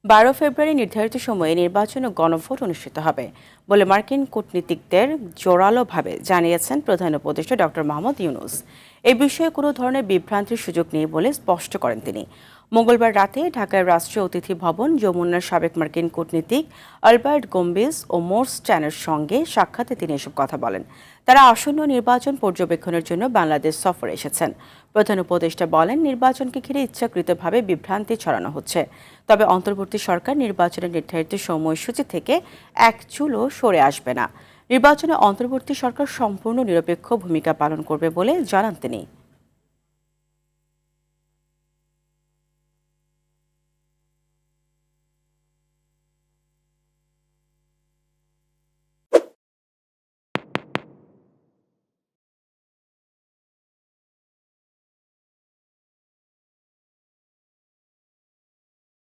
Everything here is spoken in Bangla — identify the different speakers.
Speaker 1: 12 ফেব্রুয়ারি নির্ধারিত সময়ে নির্বাচন ও গণভোট অনুষ্ঠিত হবে বলে মার্কিন কূটনীতিকদের জোরালোভাবে জানিয়েছেন প্রধান উপদেষ্টা ডক্টর মোহাম্মদ ইউনূস। এ বিষয়ে কোনো ধরনের বিভ্রান্তির সুযোগ নেই বলে স্পষ্ট করেন তিনি। মঙ্গলবার রাতে ঢাকার রাষ্ট্রীয় অতিথি ভবন যমুনার সাবেক মার্কিন কূটনীতিক আলবার্ট গম্বিজ ও মোর্স ট্যানের সঙ্গে সাক্ষাতে তিনি এসব কথা বলেন। তারা আসন্ন নির্বাচন পর্যবেক্ষণের জন্য বাংলাদেশ সফরে এসেছেন। প্রধান উপদেষ্টা বলেন, নির্বাচনকে ঘিরে ইচ্ছাকৃতভাবে বিভ্রান্তি ছড়ানো হচ্ছে। তবে অন্তর্বর্তী সরকার নির্বাচনের নির্ধারিত সময়সূচি থেকে এক চুলও সরে আসবে না। নির্বাচনে অন্তর্বর্তী সরকার সম্পূর্ণ নিরপেক্ষ ভূমিকা পালন করবে বলে জানান তিনি।